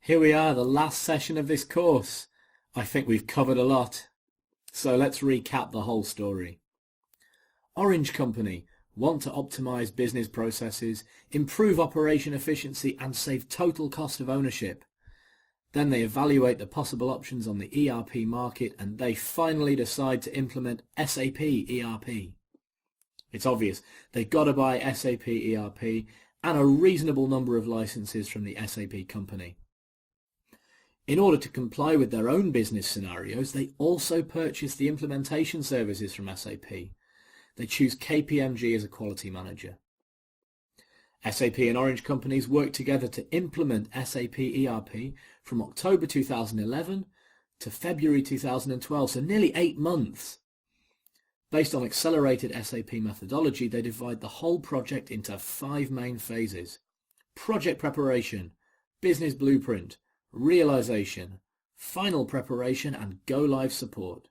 Here we are, the last session of this course. I think we've covered a lot. So let's recap the whole story. Orange Company want to optimize business processes, improve operation efficiency and save total cost of ownership. Then they evaluate the possible options on the ERP market and they finally decide to implement SAP ERP. It's obvious, they've got to buy SAP ERP and a reasonable number of licenses from the SAP company. In order to comply with their own business scenarios, they also purchase the implementation services from SAP. They choose KPMG as a quality manager. SAP and Orange companies work together to implement SAP ERP from October 2011 to February 2012, so nearly 8 months. Based on accelerated SAP methodology, they divide the whole project into 5 main phases: project preparation, business blueprint, realization, final preparation and go-live support.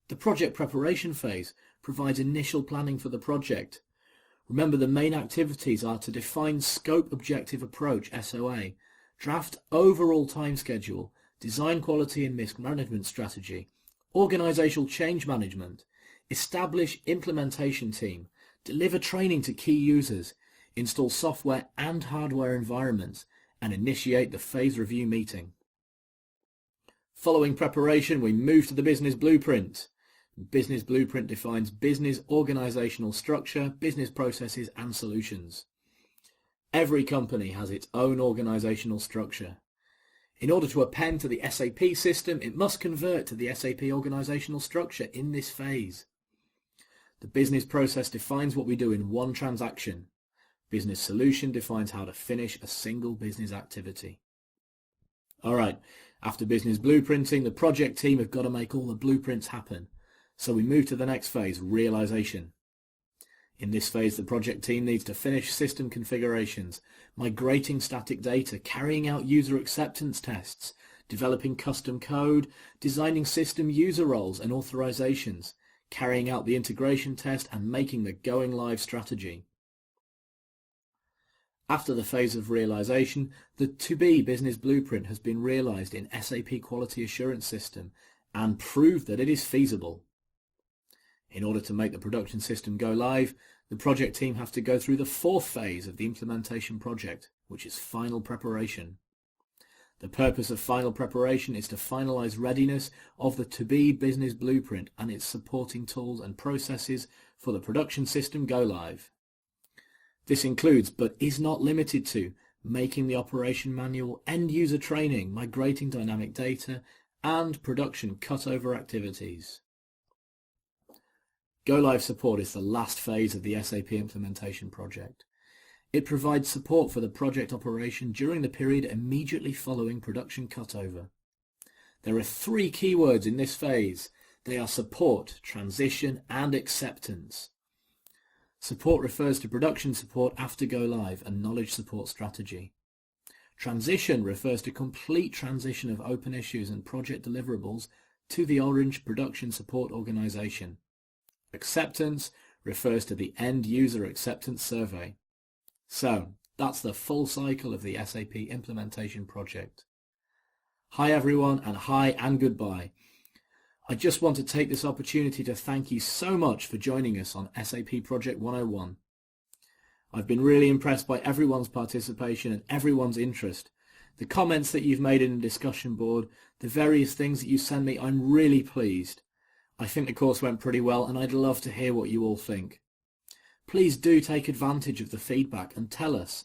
The project preparation phase provides initial planning for the project. Remember, the main activities are to define scope objective approach SOA, draft overall time schedule, design quality and risk management strategy, organizational change management, establish implementation team, deliver training to key users, install software and hardware environments, and initiate the phase review meeting. Following preparation, we move to the business blueprint. Business blueprint defines business organizational structure, business processes and solutions. Every company has its own organizational structure. In order to append to the SAP system, it must convert to the SAP organizational structure in this phase. The business process defines what we do in one transaction. Business solution defines how to finish a single business activity. Alright, after business blueprinting, the project team have got to make all the blueprints happen. So we move to the next phase, realization. In this phase, the project team needs to finish system configurations, migrating static data, carrying out user acceptance tests, developing custom code, designing system user roles and authorizations, carrying out the integration test and making the going live strategy. After the phase of realization, the to-be business blueprint has been realized in SAP Quality Assurance System and proved that it is feasible. In order to make the production system go live, the project team have to go through the 4th phase of the implementation project, which is final preparation. The purpose of final preparation is to finalize readiness of the to-be business blueprint and its supporting tools and processes for the production system go live. This includes, but is not limited to, making the operation manual, end-user training, migrating dynamic data, and production cutover activities. Go-live support is the last phase of the SAP implementation project. It provides support for the project operation during the period immediately following production cutover. There are 3 keywords in this phase. They are support, transition, and acceptance. Support refers to production support after go-live and knowledge support strategy. Transition refers to complete transition of open issues and project deliverables to the Orange Production Support Organization. Acceptance refers to the end user acceptance survey. So, that's the full cycle of the SAP implementation project. Hi everyone, and hi and goodbye. I just want to take this opportunity to thank you so much for joining us on SAP Project 101. I've been really impressed by everyone's participation and everyone's interest. The comments that you've made in the discussion board, the various things that you send me, I'm really pleased. I think the course went pretty well and I'd love to hear what you all think. Please do take advantage of the feedback and tell us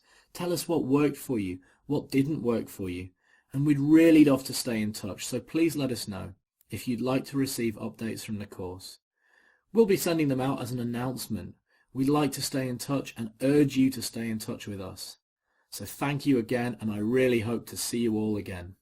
what worked for you, what didn't work for you, and we'd really love to stay in touch, so please let us know if you'd like to receive updates from the course. We'll be sending them out as an announcement. We'd like to stay in touch and urge you to stay in touch with us. So thank you again, and I really hope to see you all again.